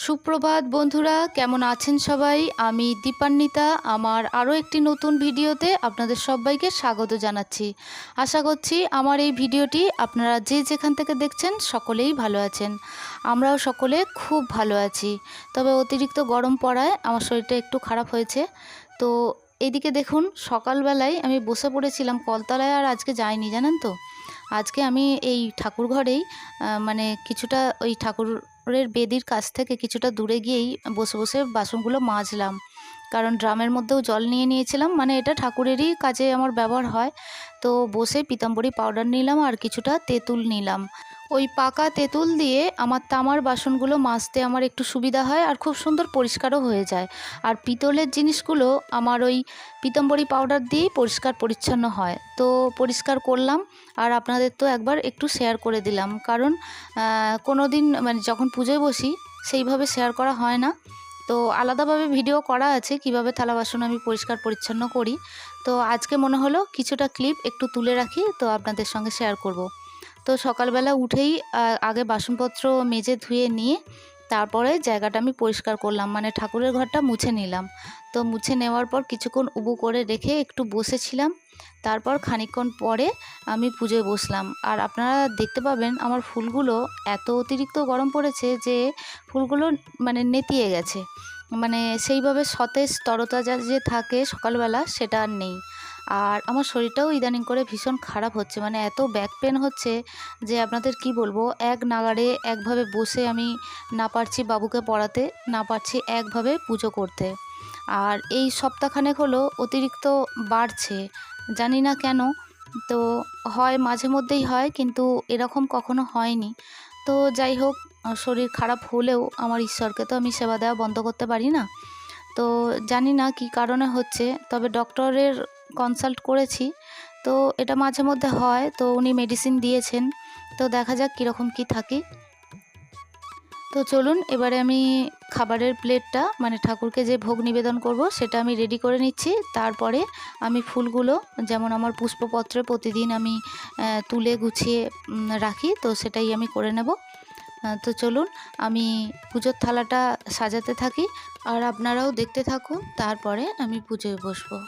সুপ্রভাত বন্ধুরা, কেমন আছেন সবাই? আমি দীপান্বিতা আমার আরও একটি নতুন ভিডিওতে আপনাদের সবাইকে স্বাগত জানাচ্ছি। আশা করছি আমার এই ভিডিওটি আপনারা যে যেখান থেকে দেখছেন সকলেই ভালো আছেন। আমরাও সকলে খুব ভালো আছি। তবে অতিরিক্ত গরম পড়ায় আমার শরীরটা একটু খারাপ হয়েছে। তো এইদিকে দেখুন, সকালবেলায় আমি বসে পড়েছিলাম কলতলায়, আর আজকে যাইনি জানেন তো। আজকে আমি এই ঠাকুর ঘরেই মানে কিছুটা ওই ঠাকুরের বেদির কাছ থেকে কিছুটা দূরে গিয়েই বসে বসে বাসনগুলো মাজলাম। কারণ ড্রামের মধ্যেও জল নিয়ে নিয়েছিলাম, মানে এটা ঠাকুরেরই কাজে আমার ব্যবহার হয়। তো বসে পিতাম্বরী পাউডার নিলাম আর কিছুটা তেঁতুল নিলাম। ওই পাকা তেঁতুল দিয়ে আমার তামার বাসনগুলো মাজতে আমার একটু সুবিধা হয় আর খুব সুন্দর পরিষ্কারও হয়ে যায়। আর পিতলের জিনিসগুলো আমার ওই পিতাম্বরী পাউডার দিয়েই পরিষ্কার পরিচ্ছন্ন হয়। তো পরিষ্কার করলাম আর আপনাদের তো একবার একটু শেয়ার করে দিলাম, কারণ কোনো দিন মানে যখন পুজোয় বসি সেইভাবে শেয়ার করা হয় না। তো আলাদাভাবে ভিডিও করা আছে কিভাবে থালা বাসন আমি পরিষ্কার পরিচ্ছন্ন করি। তো আজকে মনে হলো কিছুটা ক্লিপ একটু তুলে রাখি, তো আপনাদের সঙ্গে শেয়ার করব। তো সকালবেলা উঠেই আগে বাসনপত্র মেজে ধুয়ে নিয়ে তারপরে জায়গাটা আমি পরিষ্কার করলাম, মানে ঠাকুরের ঘরটা মুছে নিলাম। তো মুছে নেওয়ার পর কিছুক্ষণ উবু করে রেখে একটু বসেছিলাম। তারপর খানিকক্ষণ পরে আমি পুজোয় বসলাম। আর আপনারা দেখতে পাবেন আমার ফুলগুলো এত অতিরিক্ত গরম পড়েছে যে ফুলগুলো মানে নেতিয়ে গেছে, মানে সেইভাবে সতেজ তরতাজা যে থাকে সকালবেলা সেটা আর নেই। আর আমার শরীরটাও ইদানিং করে ভীষণ খারাপ হচ্ছে, মানে এত ব্যাক পেন হচ্ছে যে আপনাদের কি বলবো। এক নাগাড়ে একভাবে বসে আমি না পারছি বাবুকে পড়াতে, না পারছি একভাবে পুজো করতে। আর এই সপ্তাহখানেক হলো অতিরিক্ত বাড়ছে, জানি না কেন। তো হয় মাঝে মধ্যেই হয়, কিন্তু এরকম কখনো হয়নি। তো যাই হোক, শরীর খারাপ হলেও আমার ঈশ্বরকে তো আমি সেবা দেওয়া বন্ধ করতে পারি না। তো জানি না কি কারণে হচ্ছে, তবে ডক্টরের কনসাল্ট করেছি। তো এটা মাঝে মধ্যে হয়, তো উনি মেডিসিন দিয়েছেন। তো দেখা যাক কীরকম কী থাকি। তো চলুন এবারে আমি খাবারের প্লেটটা, মানে ঠাকুরকে যে ভোগ নিবেদন করব সেটা আমি রেডি করে নিচ্ছি। তারপরে আমি ফুলগুলো, যেমন আমার পুষ্পপত্রে প্রতিদিন আমি তুলে গুছিয়ে রাখি, তো সেটাই আমি করে নেব। তো চলুন আমি পুজোর থালাটা সাজাতে থাকি, আর আপনারাও দেখতে থাকুন। তারপরে আমি পুজোয় বসবো।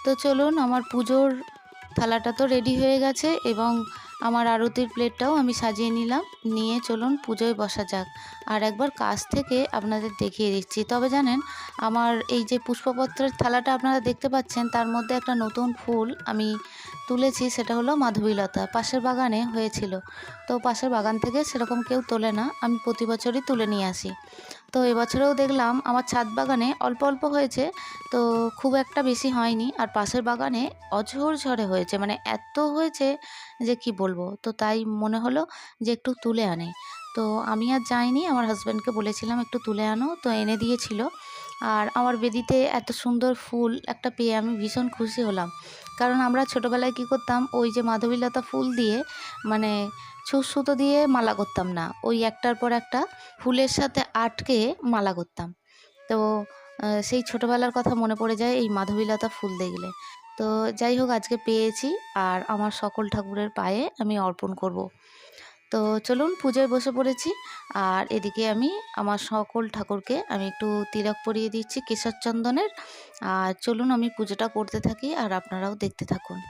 তো চলুন, আমার পুজোর থালাটা তো রেডি হয়ে গেছে এবং আমার আরতির প্লেটটাও আমি সাজিয়ে নিলাম। নিয়ে চলুন পুজোয় বসা যাক। আর একবার কাছ থেকে আপনাদের দেখিয়ে দিচ্ছি। তবে জানেন, আমার এই যে পুষ্পপত্রের থালাটা আপনারা দেখতে পাচ্ছেন, তার মধ্যে একটা নতুন ফুল আমি তুলেছি, সেটা হলো মাধবীলতা। পাশের বাগানে হয়েছিল। তো পাশের বাগান থেকে সেরকম কেউ তোলে না, আমি প্রতি বছরই তুলে নিয়ে আসি। তো এবছরেও দেখলাম আমার ছাদ বাগানে অল্প অল্প হয়েছে, তো খুব একটা বেশি হয়নি। আর পাশের বাগানে অঝোরঝড়ে হয়েছে, মানে এত হয়েছে যে কি বলবো। তো তাই মনে হলো যে একটু তুলে আনে। তো আমি আর যাইনি, আমার হাজব্যান্ডকে বলেছিলাম একটু তুলে আনো, তো এনে দিয়েছিল। আর আমার বেদিতে এত সুন্দর ফুল একটা পেয়ে আমি ভীষণ খুশি হলাম। কারণ আমরা ছোটোবেলায় কী করতাম, ওই যে মাধবীলতা ফুল দিয়ে মানে সুতো দিয়ে মালা করতাম না, ওই একটার পর একটা ফুলের সাথে আটকে মালা করতাম। তো সেই ছোটোবেলার কথা মনে পড়ে যায় এই মাধবীলতা ফুল দেখলে। তো যাই হোক, আজকে পেয়েছি আর আমার সকল ঠাকুরের পায়ে আমি অর্পণ করব। তো চলুন পুজোয় বসে পড়েছি। আর এদিকে আমি আমার সকল ঠাকুরকে আমি একটু তিলক পরিয়ে দিচ্ছি কেশর চন্দনের। আর চলুন আমি পুজোটা করতে থাকি আর আপনারাও দেখতে থাকুন।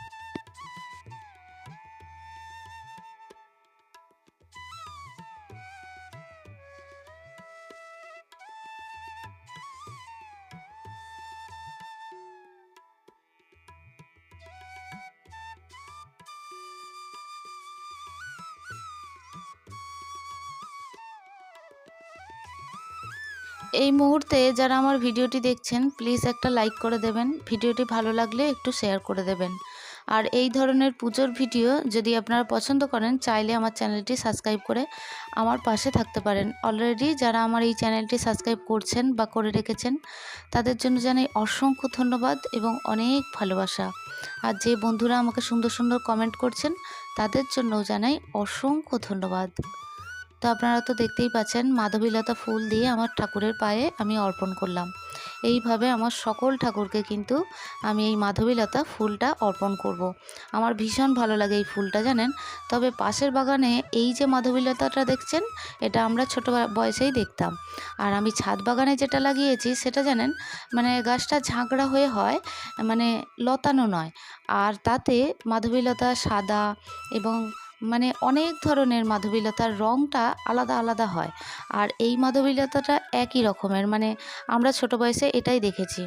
এই মুহূর্তে যারা আমার ভিডিওটি দেখছেন, প্লিজ একটা লাইক করে দেবেন। ভিডিওটি ভালো লাগলে একটু শেয়ার করে দেবেন। আর এই ধরনের পুজোর ভিডিও যদি আপনারা পছন্দ করেন, চাইলে আমার চ্যানেলটি সাবস্ক্রাইব করে আমার পাশে থাকতে পারেন। অলরেডি যারা আমার এই চ্যানেলটি সাবস্ক্রাইব করছেন বা করে রেখেছেন, তাদের জন্য জানাই অসংখ্য ধন্যবাদ এবং অনেক ভালোবাসা। আর যে বন্ধুরা আমাকে সুন্দর সুন্দর কমেন্ট করছেন, তাদের জন্যও জানাই অসংখ্য ধন্যবাদ। তো আপনারা তো দেখতেই পাচ্ছেন, মাধবীলতা ফুল দিয়ে আমার ঠাকুরের পায়ে আমি অর্পণ করলাম। এইভাবে আমার সকল ঠাকুরকে কিন্তু আমি এই মাধবীলতা ফুলটা অর্পণ করব। আমার ভীষণ ভালো লাগে এই ফুলটা, জানেন। তবে পাশের বাগানে এই যে মাধবীলতাটা দেখছেন, এটা আমরা ছোটো বয়সেই দেখতাম। আর আমি ছাদ বাগানে যেটা লাগিয়েছি সেটা জানেন, মানে গাছটা ঝাঁকড়া হয়ে হয়, মানে লতানো নয়। আর তাতে মাধবীলতা সাদা এবং মানে অনেক ধরনের মাধবীলতার রঙটা আলাদা আলাদা হয়। আর এই মাধবীলতাটা একই রকমের, মানে আমরা ছোটো বয়সে এটাই দেখেছি।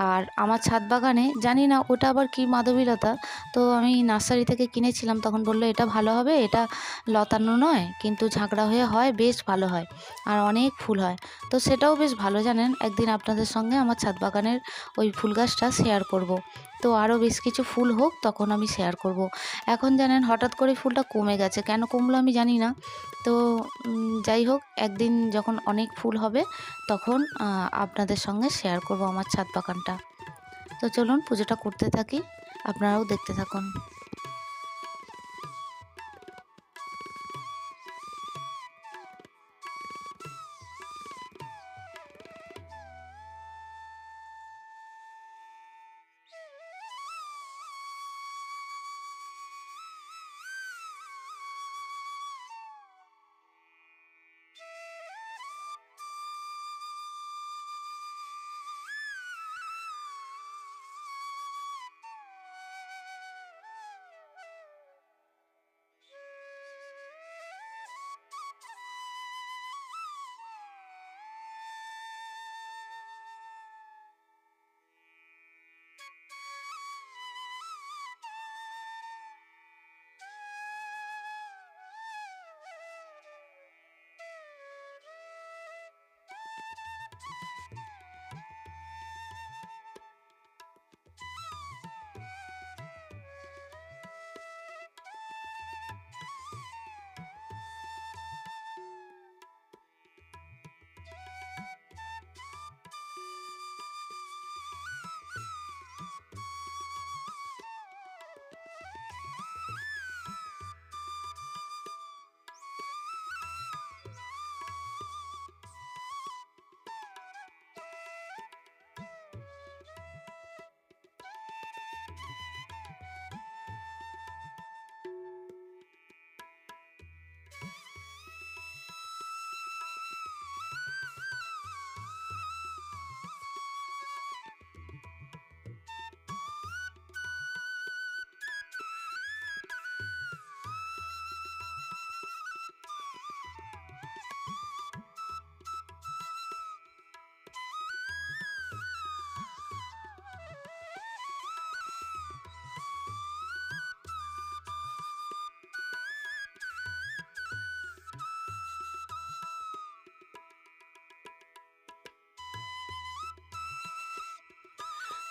আর আমার ছাদ বাগানে জানি না ওটা আবার কী মাধবীলতা, তো আমি নার্সারি থেকে কিনেছিলাম, তখন বললো এটা ভালো হবে, এটা লতানো নয় কিন্তু ঝাঁকড়া হয়ে হয়, বেশ ভালো হয় আর অনেক ফুল হয়। তো সেটাও বেশ ভালো, জানেন। একদিন আপনাদের সঙ্গে আমার ছাদ বাগানের ওই ফুল গাছটা শেয়ার করব। তো আরও বেশ কিছু ফুল হোক, তখন আমি শেয়ার করব। এখন জানেন হঠাৎ করে ফুলটা কমে গেছে, কেন কমলো আমি জানি না। তো যাই হোক, একদিন যখন অনেক ফুল হবে তখন আপনাদের সঙ্গে শেয়ার করব আমার ছাদ বাগানটা। তো চলুন পুজোটা করতে থাকি, আপনারাও দেখতে থাকুন।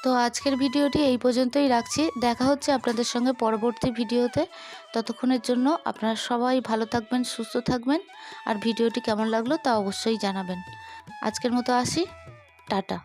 তো আজকের ভিডিওটি এই পর্যন্তই রাখছি। দেখা হচ্ছে আপনাদের সঙ্গে পরবর্তী ভিডিওতে। ততক্ষণের জন্য আপনারা সবাই ভালো থাকবেন, সুস্থ থাকবেন। আর ভিডিওটি কেমন লাগলো তা অবশ্যই জানাবেন। আজকের মতো আসি, টাটা।